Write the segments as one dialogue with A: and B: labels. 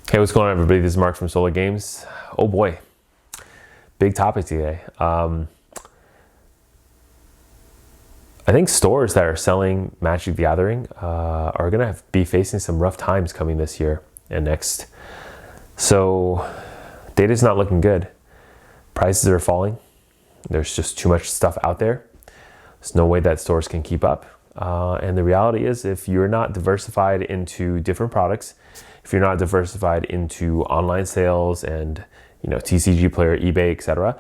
A: Hey, what's going on, everybody? This is Mark from Solar Games. Oh boy, big topic today. I think stores that are selling Magic the Gathering are going to be facing some rough times coming this year and next. So, data's not looking good. Prices are falling. There's just too much stuff out there. There's no way that stores can keep up. And the reality is, if you're not diversified into different products, if you're not diversified into online sales and TCG Player, eBay, etc.,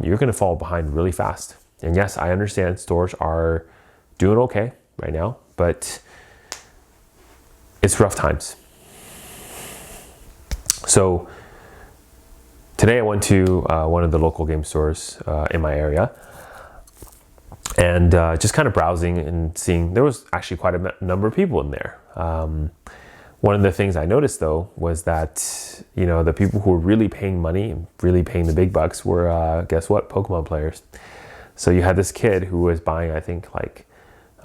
A: you're going to fall behind really fast. And yes, I understand stores are doing okay right now, but it's rough times. So today I went to one of the local game stores in my area, and just kind of browsing and seeing there was actually quite a number of people in there. One of the things I noticed though was that the people who were really paying money and really paying the big bucks were guess what, Pokemon players. So you had this kid who was buying, I think, like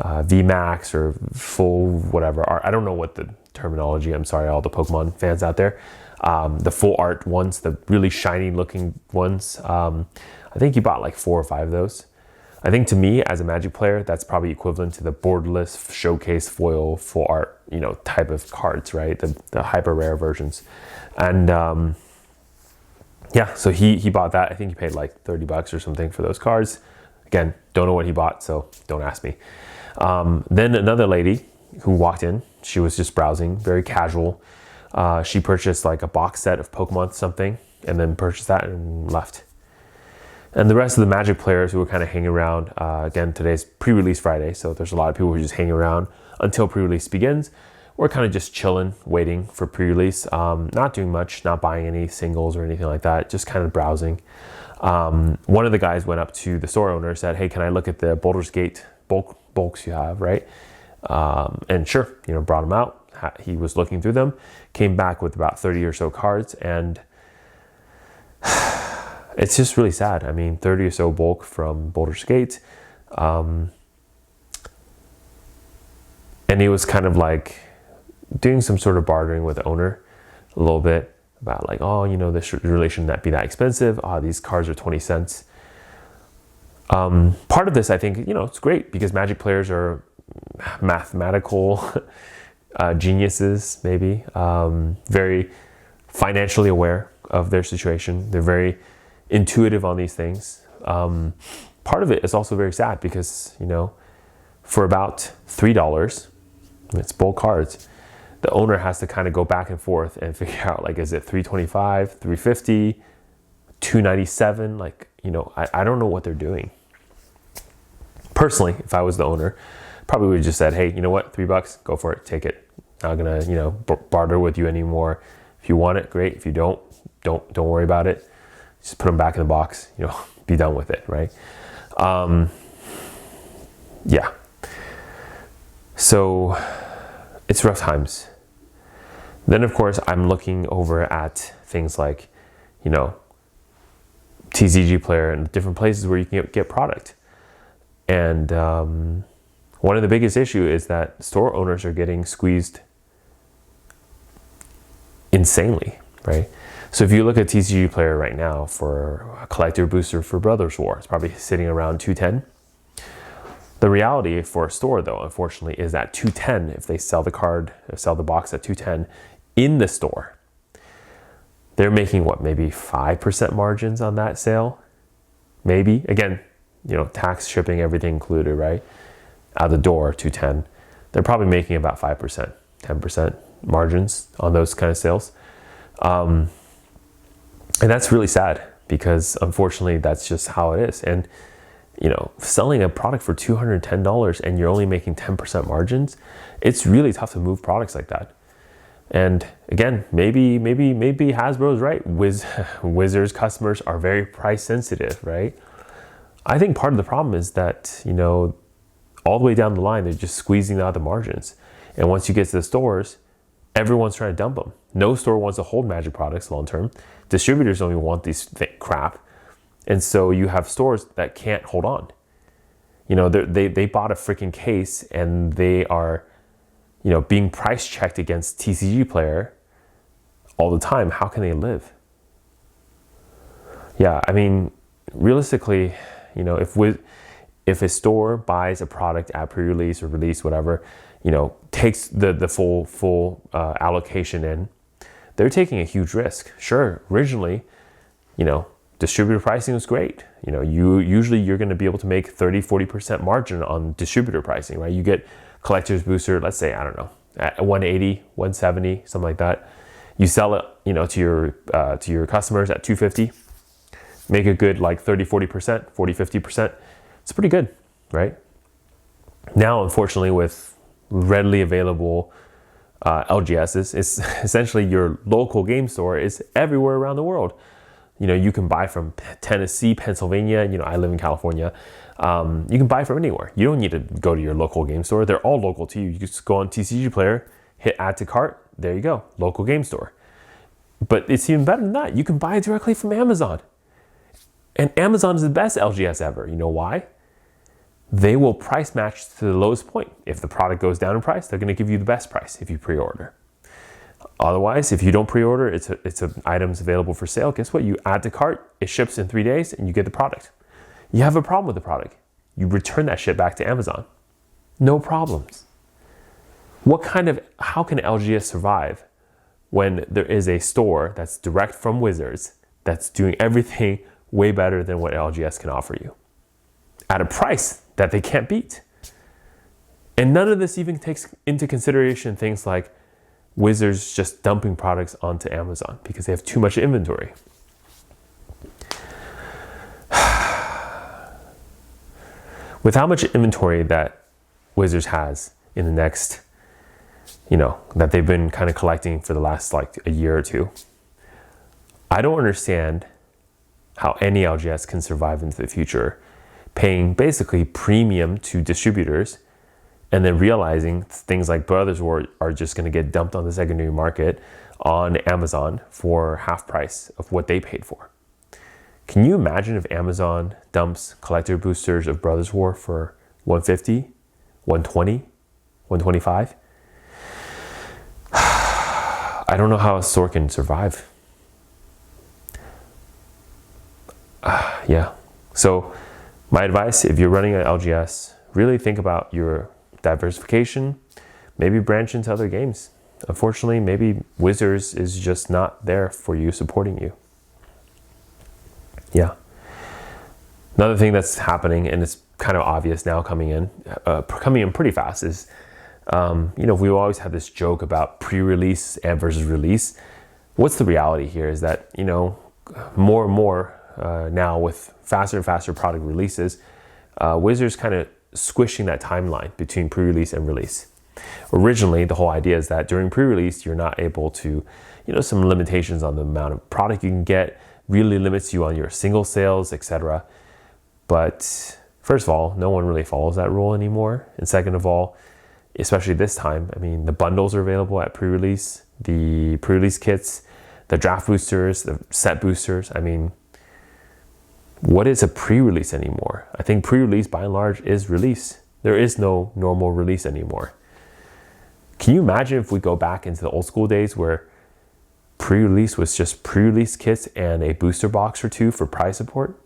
A: VMAX or full whatever art. I don't know what the terminology. I'm sorry, all the Pokemon fans out there. The full art ones, the really shiny looking ones. I think he bought like 4 or 5 of those. I think to me, as a Magic player, that's probably equivalent to the borderless showcase foil full art, type of cards, right? The hyper rare versions. And yeah, so he bought that. I think he paid like $30 or something for those cards. Again, don't know what he bought, so don't ask me. Then another lady who walked in, she was just browsing, very casual. She purchased like a box set of Pokemon something, and then purchased that and left. And the rest of the Magic players who were kind of hanging around, again, today's pre-release Friday, so there's a lot of people who are just hanging around until pre-release begins. We're kind of just chilling, waiting for pre-release, not doing much, not buying any singles or anything like that, just kind of browsing. One of the guys went up to the store owner, said, "Hey, can I look at the Baldur's Gate bulks you have, right?" And sure, brought them out. He was looking through them, came back with about 30 or so cards, and it's just really sad. I mean, 30 or so bulk from Baldur's Gate. And he was kind of like doing some sort of bartering with the owner a little bit about like, this really shouldn't that be that expensive. These cards are 20 cents. Part of this, I think, it's great because Magic players are mathematical geniuses, maybe, very financially aware of their situation. They're very intuitive on these things. Part of it is also very sad because, for about $3, it's bulk cards, the owner has to kind of go back and forth and figure out, like, is it $325, $350, $297? Like, I don't know what they're doing. Personally, if I was the owner, probably would have just said, hey, you know what, $3, go for it, take it. Not gonna, barter with you anymore. If you want it, great. If you don't worry about it. Just put them back in the box, be done with it, right? Yeah. So it's rough times. Then, of course, I'm looking over at things like, TCG Player and different places where you can get product. And one of the biggest issues is that store owners are getting squeezed insanely, right? So if you look at TCG Player right now for a collector booster for Brothers War, it's probably sitting around $210. The reality for a store, though, unfortunately, is that $210, if they sell the card, sell the box at $210 in the store, they're making what, maybe 5% margins on that sale? Maybe. Again, tax, shipping, everything included, right? Out the door, $210. They're probably making about 5%, 10% margins on those kind of sales. And that's really sad because unfortunately that's just how it is. And selling a product for $210 and you're only making 10% margins, it's really tough to move products like that. And again, maybe Hasbro's right. Wizards customers are very price sensitive, right? I think part of the problem is that, all the way down the line, they're just squeezing out the margins. And once you get to the stores, everyone's trying to dump them. No store wants to hold Magic products long term. Distributors don't even want these crap. And so you have stores that can't hold on. They bought a freaking case and they are, being price checked against TCG Player all the time, how can they live? Yeah, I mean, realistically, you know, if a store buys a product at pre-release or release, whatever, you know, takes the full allocation in, they're taking a huge risk. Sure, originally, you know, distributor pricing was great. You know, you're going to be able to make 30-40% margin on distributor pricing, right? You get collector's booster, let's say, I don't know, at 180, 170, something like that. You sell it, you know, to your customers at 250. Make a good like 30-40%, 40-50%. It's pretty good, right? Now, unfortunately, with readily available LGSs, it's essentially your local game store is everywhere around the world. You know, you can buy from Tennessee, Pennsylvania. You know, I live in California. You can buy from anywhere. You don't need to go to your local game store. They're all local to you. You just go on TCG Player, hit add to cart. There you go, local game store. But it's even better than that. You can buy it directly from Amazon. And Amazon is the best LGS ever. You know why? They will price match to the lowest point. If the product goes down in price, they're going to give you the best price if you pre-order. Otherwise, if you don't pre-order, it's items available for sale. Guess what? You add to cart, it ships in 3 days, and you get the product. You have a problem with the product, you return that shit back to Amazon. No problems. How can LGS survive when there is a store that's direct from Wizards that's doing everything way better than what LGS can offer you at a price that they can't beat? And none of this even takes into consideration things like Wizards just dumping products onto Amazon because they have too much inventory. With how much inventory that Wizards has in the next, you know, that they've been kind of collecting for the last like a year or two, I don't understand how any LGS can survive into the future, paying basically premium to distributors and then realizing things like Brothers War are just going to get dumped on the secondary market on Amazon for half price of what they paid for. Can you imagine if Amazon dumps collector boosters of Brothers War for 150, 120, 125? I don't know how a store can survive. Yeah. So my advice, if you're running an LGS, really think about your diversification, maybe branch into other games. Unfortunately, maybe Wizards is just not there for you, supporting you. Yeah. Another thing that's happening, and it's kind of obvious now coming in pretty fast, is, you know, we always have this joke about pre-release and versus release. What's the reality here is that, you know, more and more now with faster and faster product releases, Wizards kind of squishing that timeline between pre-release and release. Originally, the whole idea is that during pre-release, you're not able to, you know, some limitations on the amount of product you can get, really limits you on your single sales, etc. But first of all, no one really follows that rule anymore. And second of all, especially this time, I mean, the bundles are available at pre-release, the pre-release kits, the draft boosters, the set boosters. I mean, what is a pre-release anymore? I think pre-release by and large is release. There is no normal release anymore. Can you imagine if we go back into the old school days where pre-release was just pre-release kits and a booster box or two for prize support?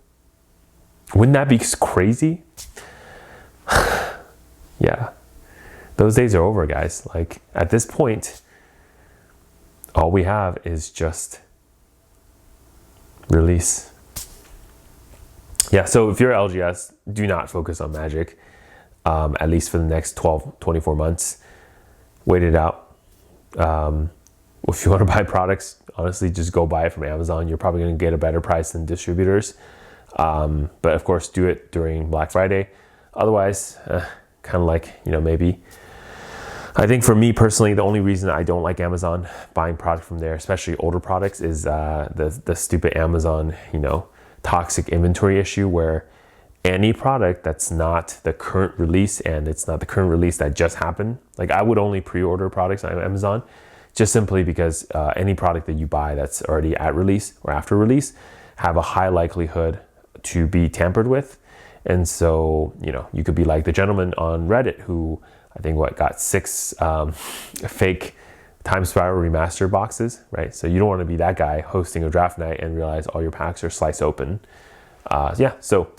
A: Wouldn't that be crazy? Yeah. Those days are over, guys. Like, at this point, all we have is just release. Yeah, so if you're LGS, do not focus on Magic, at least for the next 12, 24 months. Wait it out. If you want to buy products, honestly, just go buy it from Amazon. You're probably going to get a better price than distributors. But of course, do it during Black Friday. Otherwise, kind of like, you know, maybe. I think for me personally, the only reason I don't like Amazon buying product from there, especially older products, is the stupid Amazon, you know, toxic inventory issue where any product that's not the current release and it's not the current release that just happened. Like, I would only pre-order products on Amazon just simply because any product that you buy that's already at release or after release have a high likelihood to be tampered with. And so, you know, you could be like the gentleman on Reddit who I think got 6 fake Time Spiral remaster boxes, right? So you don't want to be that guy hosting a draft night and realize all your packs are sliced open. Yeah, so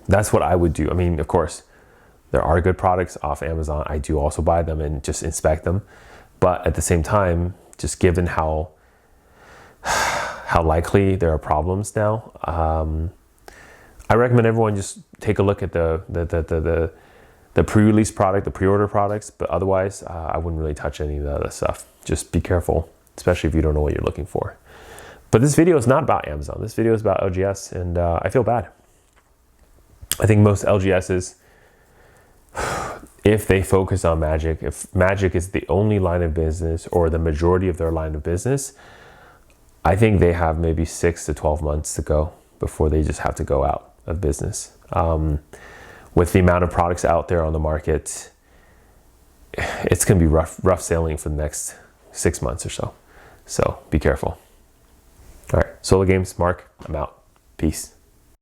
A: that's what I would do. I mean, of course, there are good products off Amazon. I do also buy them and just inspect them. But at the same time, just given how likely there are problems now, I recommend everyone just take a look at the pre-release product, the pre-order products. But otherwise, I wouldn't really touch any of the other stuff. Just be careful, especially if you don't know what you're looking for. But this video is not about Amazon. This video is about LGS, and I feel bad. I think most LGSs, if they focus on Magic, if Magic is the only line of business or the majority of their line of business, I think they have maybe 6 to 12 months to go before they just have to go out of business. With the amount of products out there on the market, it's going to be rough sailing for the next 6 months or so. So be careful. All right, Solo Games, Mark, I'm out. Peace.